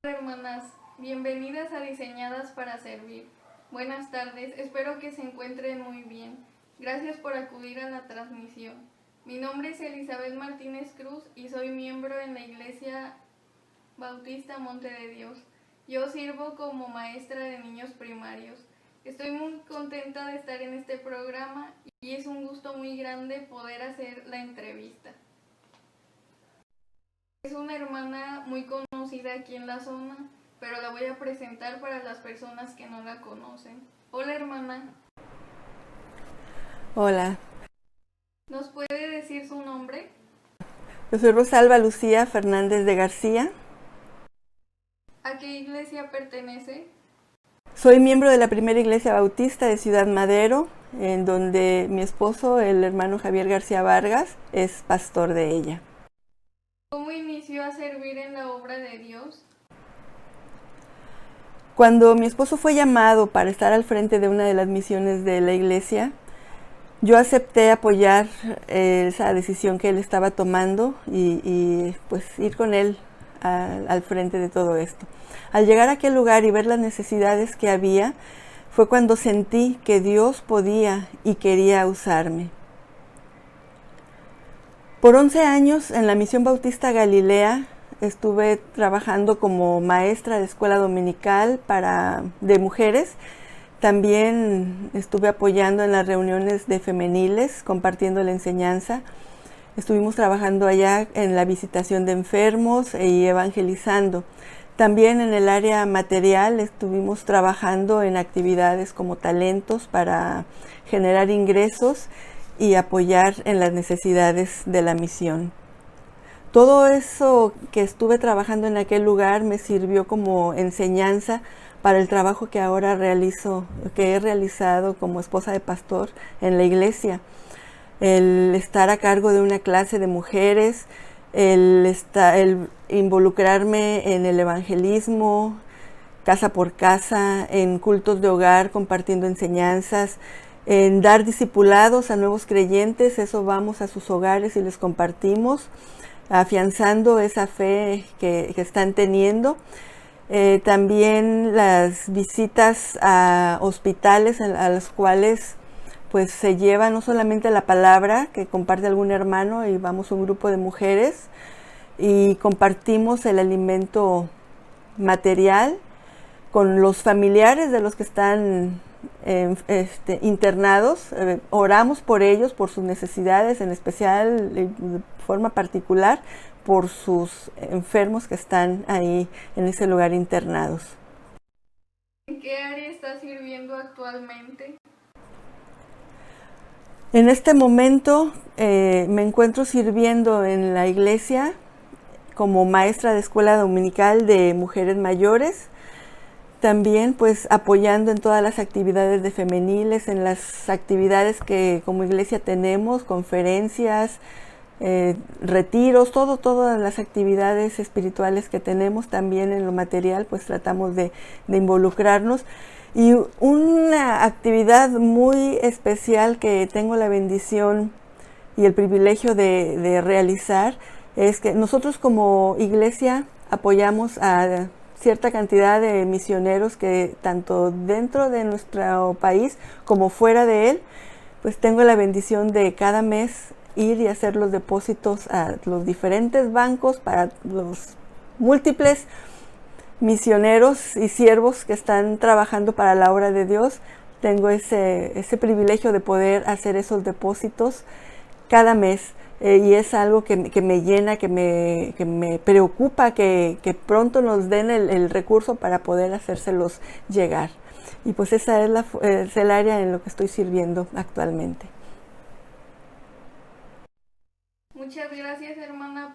Hermanas, bienvenidas a Diseñadas para Servir. Buenas tardes, espero que se encuentren muy bien. Gracias por acudir a la transmisión. Mi nombre es Elizabeth Martínez Cruz y soy miembro en la Iglesia Bautista Monte de Dios. Yo sirvo como maestra de niños primarios. Estoy muy contenta de estar en este programa y es un gusto muy grande poder hacer la entrevista. Es una hermana muy conocida aquí en la zona, pero la voy a presentar para las personas que no la conocen. Hola, hermana. Hola. ¿Nos puede decir su nombre? Yo soy Rosalba Lucía Fernández de García. ¿A qué iglesia pertenece? Soy miembro de la primera iglesia bautista de Ciudad Madero, en donde mi esposo, el hermano Javier García Vargas, es pastor de ella. ¿Cómo inició a servir en la obra de Dios? Cuando mi esposo fue llamado para estar al frente de una de las misiones de la iglesia, yo acepté apoyar esa decisión que él estaba tomando y pues ir con él al frente de todo esto. Al llegar a aquel lugar y ver las necesidades que había, fue cuando sentí que Dios podía y quería usarme. Por 11 años en la Misión Bautista Galilea estuve trabajando como maestra de escuela dominical de mujeres. También estuve apoyando en las reuniones de femeniles, compartiendo la enseñanza. Estuvimos trabajando allá en la visitación de enfermos y evangelizando. También en el área material estuvimos trabajando en actividades como talentos para generar ingresos y apoyar en las necesidades de la misión. Todo eso que estuve trabajando en aquel lugar me sirvió como enseñanza para el trabajo que ahora he realizado como esposa de pastor en la iglesia. El estar a cargo de una clase de mujeres, el involucrarme en el evangelismo, casa por casa, en cultos de hogar, compartiendo enseñanzas, en dar discipulados a nuevos creyentes. Eso vamos a sus hogares y les compartimos, afianzando esa fe que están teniendo. También las visitas a hospitales a las cuales pues se lleva no solamente la palabra que comparte algún hermano, y vamos un grupo de mujeres y compartimos el alimento material con los familiares de los que están internados. Oramos por ellos, por sus necesidades, en especial de forma particular por sus enfermos que están ahí en ese lugar internados. ¿En qué área está sirviendo actualmente? En este momento me encuentro sirviendo en la iglesia como maestra de escuela dominical de mujeres mayores. También pues apoyando en todas las actividades de femeniles, en las actividades que como iglesia tenemos, conferencias, retiros, todas las actividades espirituales que tenemos. También en lo material pues tratamos de involucrarnos. Y una actividad muy especial que tengo la bendición y el privilegio de realizar es que nosotros como iglesia apoyamos a cierta cantidad de misioneros que tanto dentro de nuestro país como fuera de él, pues tengo la bendición de cada mes ir y hacer los depósitos a los diferentes bancos para los múltiples misioneros y siervos que están trabajando para la obra de Dios. Tengo ese privilegio de poder hacer esos depósitos cada mes. Y es algo que me llena, que me preocupa que pronto nos den el recurso para poder hacérselos llegar. Y pues esa es el área en lo que estoy sirviendo actualmente. Muchas gracias, hermana.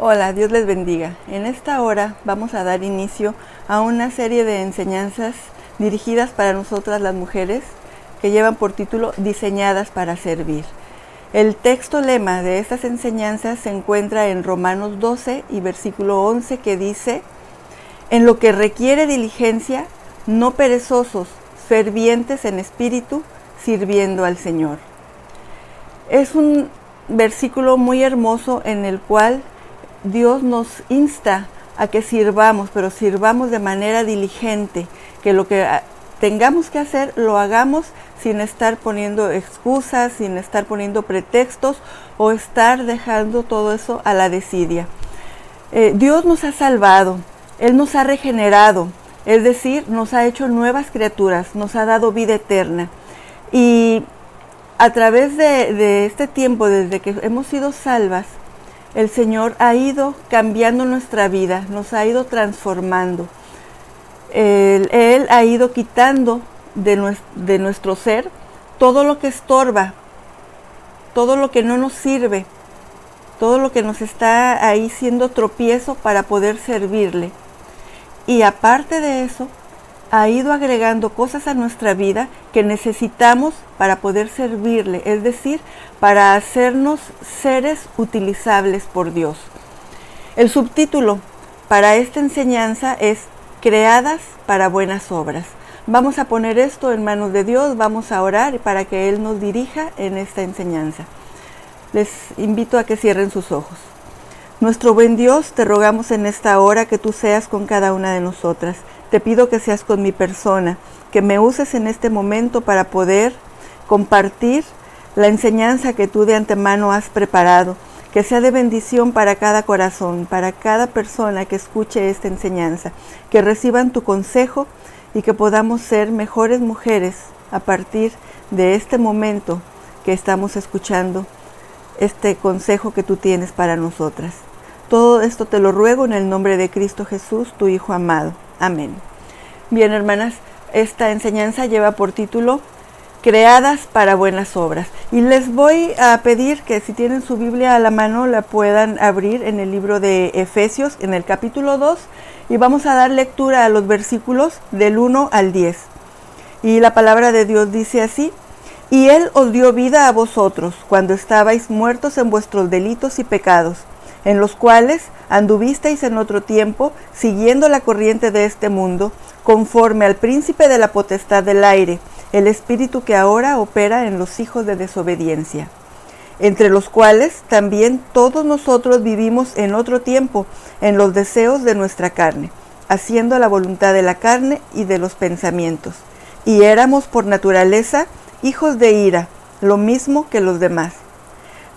Hola, Dios les bendiga. En esta hora vamos a dar inicio a una serie de enseñanzas dirigidas para nosotras las mujeres que llevan por título Diseñadas para Servir. El texto lema de estas enseñanzas se encuentra en Romanos 12 y versículo 11, que dice: en lo que requiere diligencia, no perezosos, fervientes en espíritu, sirviendo al Señor. Es un versículo muy hermoso en el cual Dios nos insta a que sirvamos, pero sirvamos de manera diligente, que lo que tengamos que hacer lo hagamos sin estar poniendo excusas, sin estar poniendo pretextos o estar dejando todo eso a la desidia. Dios nos ha salvado, Él nos ha regenerado, es decir, nos ha hecho nuevas criaturas, nos ha dado vida eterna. Y a través de este tiempo, desde que hemos sido salvas, el Señor ha ido cambiando nuestra vida, nos ha ido transformando. Él ha ido quitando de nuestro ser todo lo que estorba, todo lo que no nos sirve, todo lo que nos está ahí siendo tropiezo para poder servirle. Y aparte de eso, ha ido agregando cosas a nuestra vida que necesitamos para poder servirle, es decir, para hacernos seres utilizables por Dios. El subtítulo para esta enseñanza es Creadas para buenas obras. Vamos a poner esto en manos de Dios, vamos a orar para que Él nos dirija en esta enseñanza. Les invito a que cierren sus ojos. Nuestro buen Dios, te rogamos en esta hora que tú seas con cada una de nosotras. Te pido que seas con mi persona, que me uses en este momento para poder compartir la enseñanza que tú de antemano has preparado, que sea de bendición para cada corazón, para cada persona que escuche esta enseñanza, que reciban tu consejo y que podamos ser mejores mujeres a partir de este momento que estamos escuchando este consejo que tú tienes para nosotras. Todo esto te lo ruego en el nombre de Cristo Jesús, tu Hijo amado. Amén. Bien, hermanas, esta enseñanza lleva por título Creadas para buenas obras. Y les voy a pedir que si tienen su Biblia a la mano la puedan abrir en el libro de Efesios, en el capítulo 2, y vamos a dar lectura a los versículos del 1 al 10. Y la palabra de Dios dice así: Y Él os dio vida a vosotros, cuando estabais muertos en vuestros delitos y pecados, en los cuales anduvisteis en otro tiempo, siguiendo la corriente de este mundo, conforme al príncipe de la potestad del aire, el espíritu que ahora opera en los hijos de desobediencia, entre los cuales también todos nosotros vivimos en otro tiempo, en los deseos de nuestra carne, haciendo la voluntad de la carne y de los pensamientos, y éramos por naturaleza hijos de ira, lo mismo que los demás.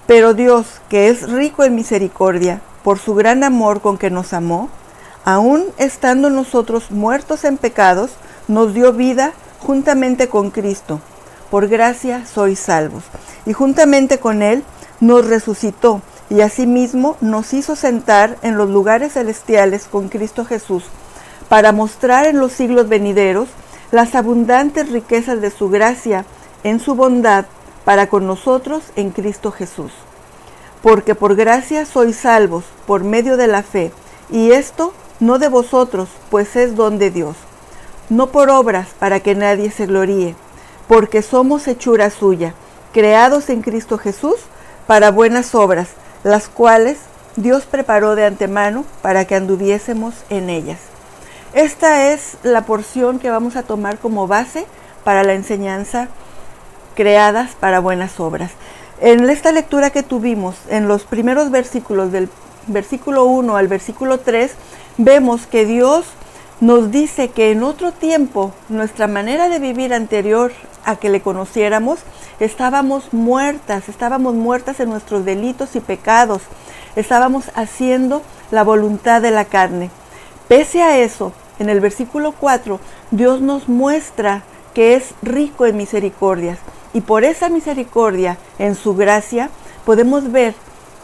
Pero Dios, que es rico en misericordia, por su gran amor con que nos amó, aun estando nosotros muertos en pecados, nos dio vida juntamente con Cristo. Por gracia sois salvos. Y juntamente con Él nos resucitó, y asimismo nos hizo sentar en los lugares celestiales con Cristo Jesús, para mostrar en los siglos venideros las abundantes riquezas de su gracia en su bondad para con nosotros en Cristo Jesús. Porque por gracia sois salvos por medio de la fe, y esto no de vosotros, pues es don de Dios, no por obras para que nadie se gloríe, porque somos hechura suya, creados en Cristo Jesús para buenas obras, las cuales Dios preparó de antemano para que anduviésemos en ellas. Esta es la porción que vamos a tomar como base para la enseñanza Creadas para buenas obras. En esta lectura que tuvimos, en los primeros versículos, del versículo 1 al versículo 3, vemos que Dios nos dice que en otro tiempo, nuestra manera de vivir anterior a que le conociéramos, estábamos muertas en nuestros delitos y pecados, estábamos haciendo la voluntad de la carne. Pese a eso, en el versículo 4, Dios nos muestra que es rico en misericordias, y por esa misericordia, en su gracia, podemos ver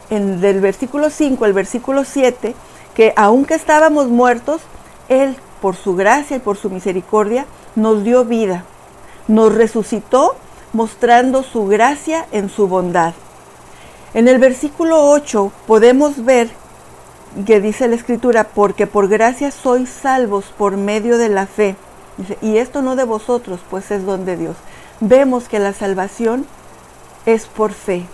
del versículo 5 al versículo 7, que aunque estábamos muertos, Él, por su gracia y por su misericordia, nos dio vida, nos resucitó, mostrando su gracia en su bondad. En el versículo 8 podemos ver que dice la Escritura, porque por gracia sois salvos por medio de la fe. Dice, y esto no de vosotros, pues es don de Dios. Vemos que la salvación es por fe.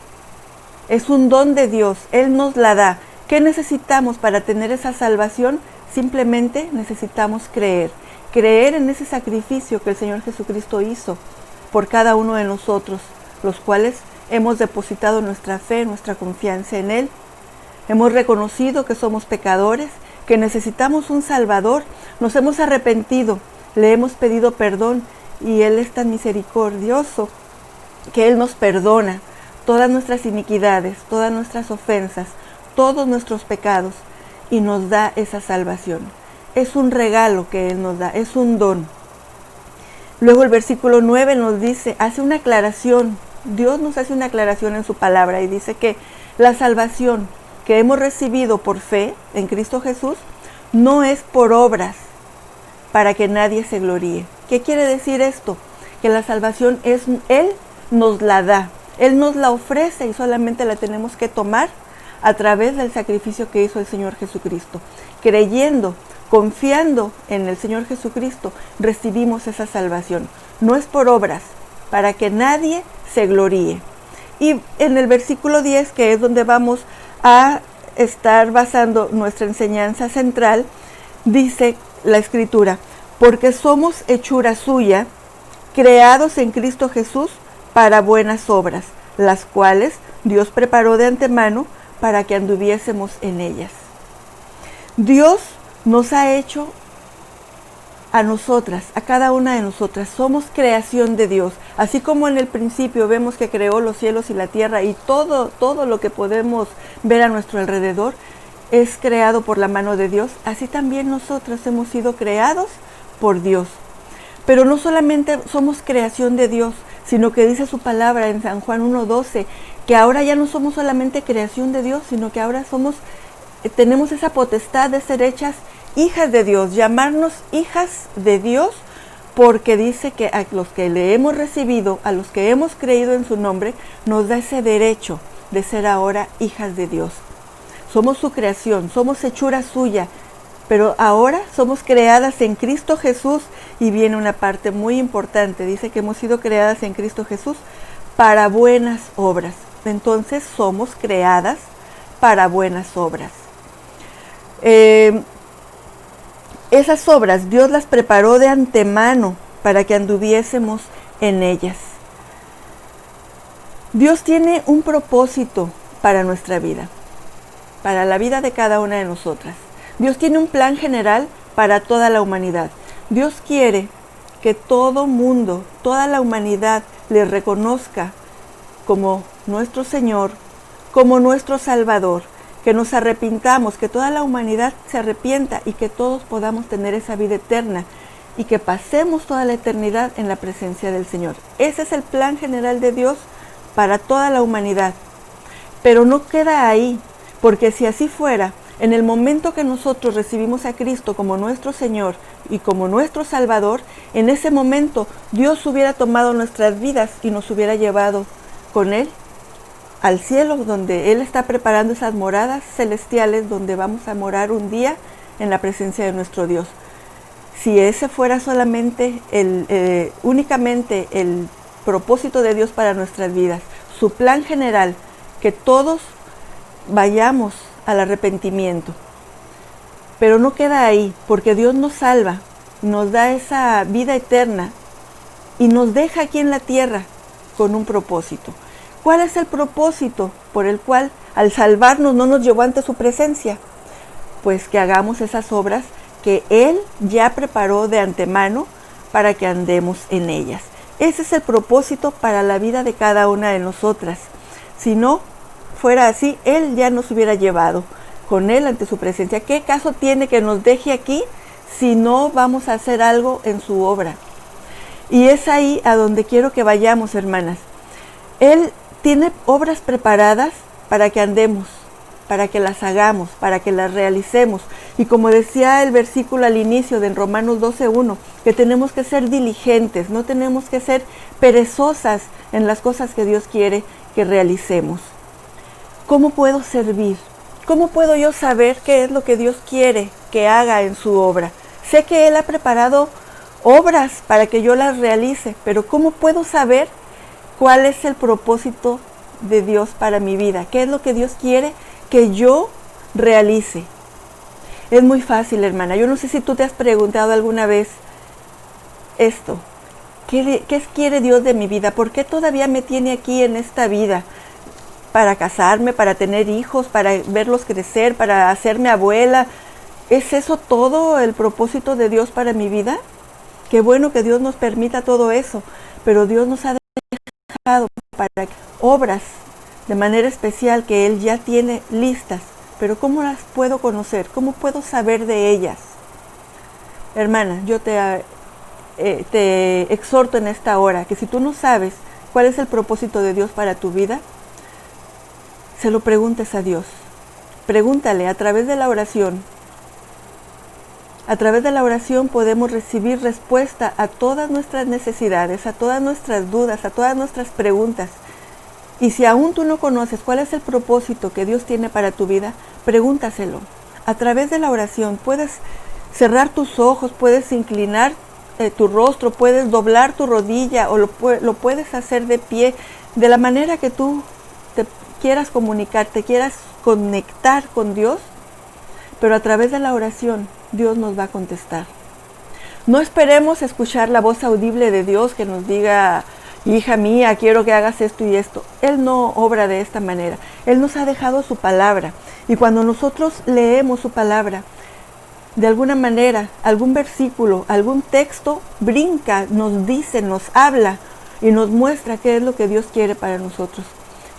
Es un don de Dios, Él nos la da. ¿Qué necesitamos para tener esa salvación? Simplemente necesitamos creer en ese sacrificio que el Señor Jesucristo hizo por cada uno de nosotros, los cuales hemos depositado nuestra fe, nuestra confianza en Él. Hemos reconocido que somos pecadores, que necesitamos un Salvador. Nos hemos arrepentido, le hemos pedido perdón y Él es tan misericordioso que Él nos perdona todas nuestras iniquidades, todas nuestras ofensas, todos nuestros pecados y nos da esa salvación. Es un regalo que Él nos da, es un don. Luego el versículo 9 nos dice, hace una aclaración, Dios nos hace una aclaración en su palabra y dice que la salvación que hemos recibido por fe en Cristo Jesús no es por obras para que nadie se gloríe. ¿Qué quiere decir esto? Que la salvación es, Él nos la da, Él nos la ofrece y solamente la tenemos que tomar a través del sacrificio que hizo el Señor Jesucristo. Creyendo, confiando en el Señor Jesucristo, recibimos esa salvación. No es por obras, para que nadie se gloríe. Y en el versículo 10, que es donde vamos a estar basando nuestra enseñanza central, dice la Escritura, porque somos hechura suya, creados en Cristo Jesús para buenas obras, las cuales Dios preparó de antemano para que anduviésemos en ellas. Dios nos ha hecho a nosotras, a cada una de nosotras. Somos creación de Dios. Así como en el principio vemos que creó los cielos y la tierra y todo lo que podemos ver a nuestro alrededor es creado por la mano de Dios, así también nosotros hemos sido creados por Dios. Pero no solamente somos creación de Dios, sino que dice su palabra en San Juan 1:12, que ahora ya no somos solamente creación de Dios, sino que ahora tenemos esa potestad de ser hechas hijas de Dios, llamarnos hijas de Dios, porque dice que a los que le hemos recibido, a los que hemos creído en su nombre, nos da ese derecho de ser ahora hijas de Dios. Somos su creación, somos hechura suya, pero ahora somos creadas en Cristo Jesús y viene una parte muy importante, dice que hemos sido creadas en Cristo Jesús para buenas obras. Entonces somos creadas para buenas obras. Esas obras Dios las preparó de antemano para que anduviésemos en ellas. Dios tiene un propósito para nuestra vida, para la vida de cada una de nosotras. Dios tiene un plan general para toda la humanidad. Dios quiere que todo mundo, toda la humanidad le reconozca como nuestro Señor, como nuestro Salvador, que nos arrepintamos, que toda la humanidad se arrepienta y que todos podamos tener esa vida eterna y que pasemos toda la eternidad en la presencia del Señor. Ese es el plan general de Dios para toda la humanidad. Pero no queda ahí, porque si así fuera, en el momento que nosotros recibimos a Cristo como nuestro Señor y como nuestro Salvador, en ese momento Dios hubiera tomado nuestras vidas y nos hubiera llevado con Él al cielo, donde Él está preparando esas moradas celestiales, donde vamos a morar un día en la presencia de nuestro Dios. Si ese fuera solamente únicamente el propósito de Dios para nuestras vidas, su plan general, que todos vayamos al arrepentimiento. Pero no queda ahí, porque Dios nos salva, nos da esa vida eterna y nos deja aquí en la tierra con un propósito. ¿Cuál es el propósito por el cual al salvarnos no nos llevó ante su presencia? Pues que hagamos esas obras que Él ya preparó de antemano para que andemos en ellas. Ese es el propósito para la vida de cada una de nosotras. Si no fuera así, Él ya nos hubiera llevado con Él ante su presencia. ¿Qué caso tiene que nos deje aquí si no vamos a hacer algo en su obra? Y es ahí a donde quiero que vayamos, hermanas. Él tiene obras preparadas para que andemos, para que las hagamos, para que las realicemos. Y como decía el versículo al inicio de Romanos 12:1, que tenemos que ser diligentes, no tenemos que ser perezosas en las cosas que Dios quiere que realicemos. ¿Cómo puedo servir? ¿Cómo puedo yo saber qué es lo que Dios quiere que haga en su obra? Sé que Él ha preparado obras para que yo las realice, pero ¿cómo puedo saber cuál es el propósito de Dios para mi vida? ¿Qué es lo que Dios quiere que yo realice? Es muy fácil, hermana. Yo no sé si tú te has preguntado alguna vez esto. ¿Qué quiere Dios de mi vida? ¿Por qué todavía me tiene aquí en esta vida? ¿Para casarme, para tener hijos, para verlos crecer, para hacerme abuela? ¿Es eso todo el propósito de Dios para mi vida? Qué bueno que Dios nos permita todo eso, pero Dios nos ha dejado para obras de manera especial que Él ya tiene listas. Pero ¿cómo las puedo conocer? ¿Cómo puedo saber de ellas? Hermana, yo te exhorto en esta hora que si tú no sabes cuál es el propósito de Dios para tu vida, se lo preguntes a Dios. Pregúntale a través de la oración. A través de la oración podemos recibir respuesta a todas nuestras necesidades, a todas nuestras dudas, a todas nuestras preguntas. Y si aún tú no conoces cuál es el propósito que Dios tiene para tu vida, pregúntaselo. A través de la oración puedes cerrar tus ojos, puedes inclinar tu rostro, puedes doblar tu rodilla o lo puedes hacer de pie, de la manera que tú te quieras comunicar, te quieras conectar con Dios, pero a través de la oración Dios nos va a contestar. No esperemos escuchar la voz audible de Dios que nos diga: hija mía, quiero que hagas esto y esto. Él no obra de esta manera. Él nos ha dejado su palabra. Y cuando nosotros leemos su palabra, de alguna manera, algún versículo, algún texto brinca, nos dice, nos habla y nos muestra qué es lo que Dios quiere para nosotros.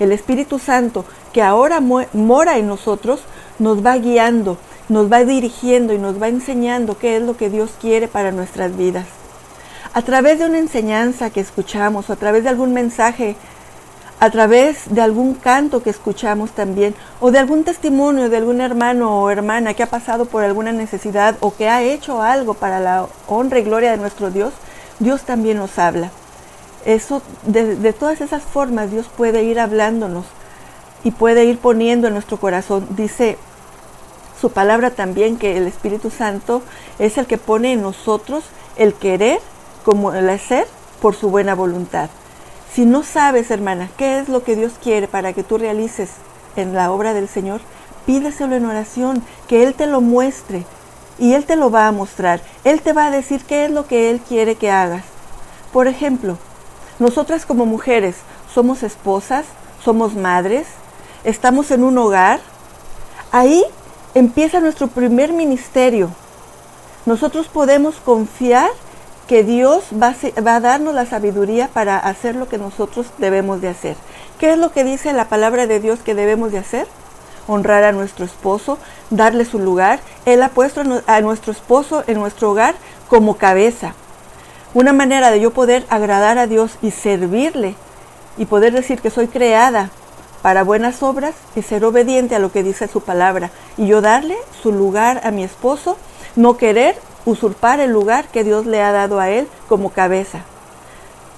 El Espíritu Santo, que ahora mora en nosotros, nos va guiando, nos va dirigiendo y nos va enseñando qué es lo que Dios quiere para nuestras vidas. A través de una enseñanza que escuchamos, o a través de algún mensaje, a través de algún canto que escuchamos también, o de algún testimonio de algún hermano o hermana que ha pasado por alguna necesidad o que ha hecho algo para la honra y gloria de nuestro Dios, Dios también nos habla. Eso, de todas esas formas, Dios puede ir hablándonos y puede ir poniendo en nuestro corazón. Dice su palabra también que el Espíritu Santo es el que pone en nosotros el querer como el hacer por su buena voluntad. Si no sabes, hermana, qué es lo que Dios quiere para que tú realices en la obra del Señor, pídeselo en oración, que Él te lo muestre y Él te lo va a mostrar. Él te va a decir qué es lo que Él quiere que hagas. Por ejemplo, nosotras como mujeres somos esposas, somos madres, estamos en un hogar. Ahí empieza nuestro primer ministerio. Nosotros podemos confiar que Dios va a darnos la sabiduría para hacer lo que nosotros debemos de hacer. ¿Qué es lo que dice la palabra de Dios que debemos de hacer? Honrar a nuestro esposo, darle su lugar. Él ha puesto a nuestro esposo en nuestro hogar como cabeza. Una manera de yo poder agradar a Dios y servirle y poder decir que soy creada para buenas obras y ser obediente a lo que dice su palabra. Y yo darle su lugar a mi esposo, no querer usurpar el lugar que Dios le ha dado a él como cabeza.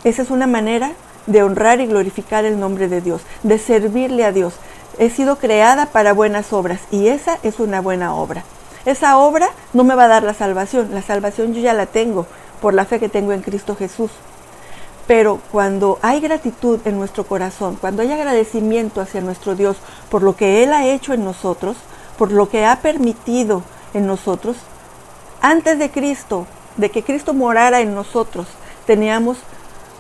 Esa es una manera de honrar y glorificar el nombre de Dios, de servirle a Dios. He sido creada para buenas obras y esa es una buena obra. Esa obra no me va a dar la salvación yo ya la tengo por la fe que tengo en Cristo Jesús. Pero cuando hay gratitud en nuestro corazón, cuando hay agradecimiento hacia nuestro Dios por lo que Él ha hecho en nosotros, por lo que ha permitido en nosotros, antes de que Cristo morara en nosotros, teníamos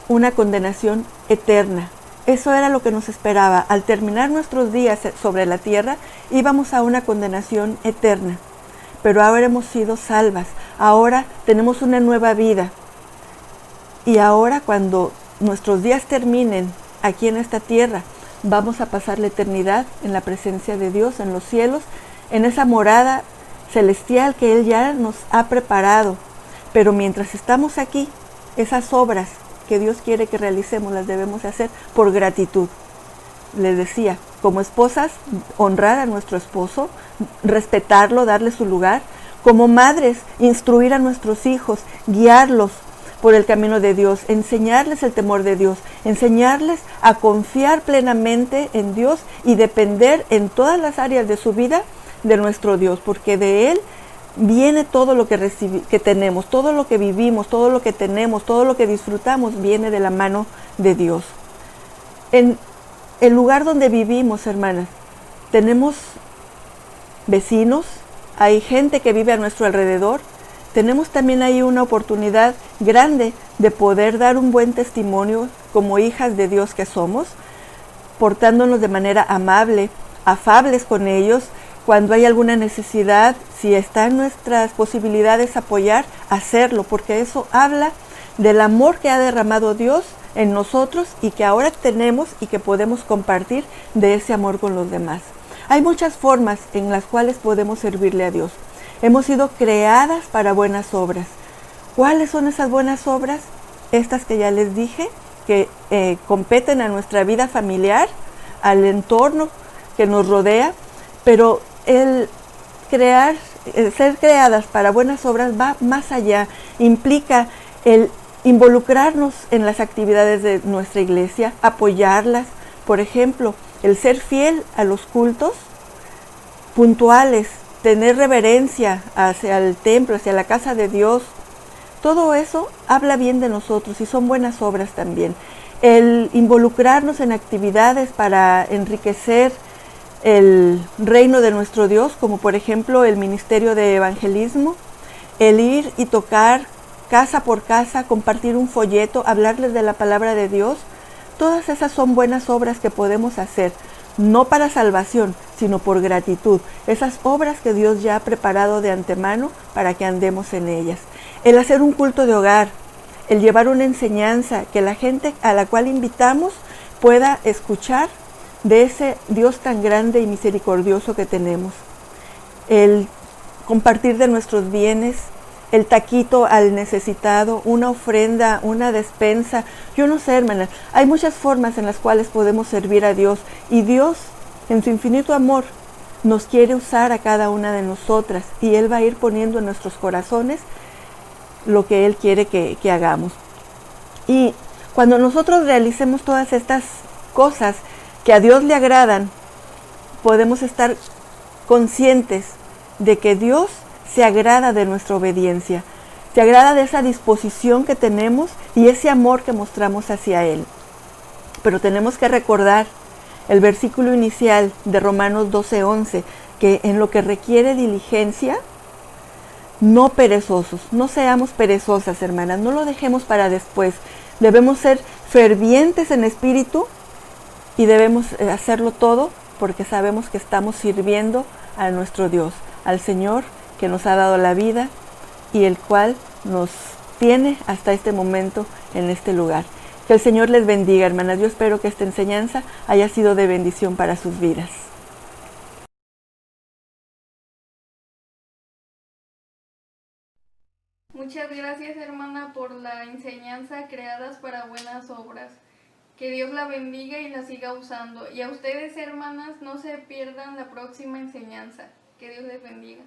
una condenación eterna. Eso era lo que nos esperaba. Al terminar nuestros días sobre la tierra, íbamos a una condenación eterna. Pero ahora hemos sido salvas. Ahora tenemos una nueva vida. Y ahora, cuando nuestros días terminen aquí en esta tierra, vamos a pasar la eternidad en la presencia de Dios, en los cielos, en esa morada celestial que Él ya nos ha preparado. Pero mientras estamos aquí, esas obras que Dios quiere que realicemos las debemos hacer por gratitud. Les decía, como esposas, honrar a nuestro esposo, respetarlo, darle su lugar. Como madres, instruir a nuestros hijos, guiarlos por el camino de Dios, enseñarles el temor de Dios, enseñarles a confiar plenamente en Dios y depender en todas las áreas de su vida de nuestro Dios, porque de Él viene todo lo que tenemos, todo lo que vivimos, todo lo que tenemos, todo lo que disfrutamos, viene de la mano de Dios. En el lugar donde vivimos, hermanas, tenemos vecinos, hay gente que vive a nuestro alrededor, tenemos también ahí una oportunidad grande de poder dar un buen testimonio como hijas de Dios que somos, portándonos de manera amable, afables con ellos, cuando hay alguna necesidad, si está en nuestras posibilidades apoyar, hacerlo, porque eso habla del amor que ha derramado Dios en nosotros y que ahora tenemos y que podemos compartir de ese amor con los demás. Hay muchas formas en las cuales podemos servirle a Dios. Hemos sido creadas para buenas obras. ¿Cuáles son esas buenas obras? Estas que ya les dije, que competen a nuestra vida familiar, al entorno que nos rodea, pero el ser creadas para buenas obras va más allá, implica el involucrarnos en las actividades de nuestra iglesia, apoyarlas, por ejemplo, el ser fiel a los cultos puntuales, tener reverencia hacia el templo, hacia la casa de Dios. Todo eso habla bien de nosotros y son buenas obras también. El involucrarnos en actividades para enriquecer el reino de nuestro Dios, como por ejemplo el ministerio de evangelismo, el ir y tocar casa por casa, compartir un folleto, hablarles de la palabra de Dios. Todas esas son buenas obras que podemos hacer, no para salvación, sino por gratitud. Esas obras que Dios ya ha preparado de antemano para que andemos en ellas. El hacer un culto de hogar, el llevar una enseñanza que la gente a la cual invitamos pueda escuchar de ese Dios tan grande y misericordioso que tenemos. El compartir de nuestros bienes, el taquito al necesitado, una ofrenda, una despensa. Yo no sé, hermanas, hay muchas formas en las cuales podemos servir a Dios y Dios, en su infinito amor, nos quiere usar a cada una de nosotras y Él va a ir poniendo en nuestros corazones lo que Él quiere que hagamos. Y cuando nosotros realicemos todas estas cosas que a Dios le agradan, podemos estar conscientes de que Dios se agrada de nuestra obediencia, se agrada de esa disposición que tenemos y ese amor que mostramos hacia Él. Pero tenemos que recordar el versículo inicial de Romanos 12:11, que en lo que requiere diligencia, no perezosos, no seamos perezosas, hermanas, no lo dejemos para después. Debemos ser fervientes en espíritu y debemos hacerlo todo porque sabemos que estamos sirviendo a nuestro Dios, al Señor que nos ha dado la vida y el cual nos tiene hasta este momento en este lugar. Que el Señor les bendiga, hermanas. Yo espero que esta enseñanza haya sido de bendición para sus vidas. Muchas gracias, hermana, por la enseñanza Creadas para Buenas Obras. Que Dios la bendiga y la siga usando. Y a ustedes, hermanas, no se pierdan la próxima enseñanza. Que Dios les bendiga.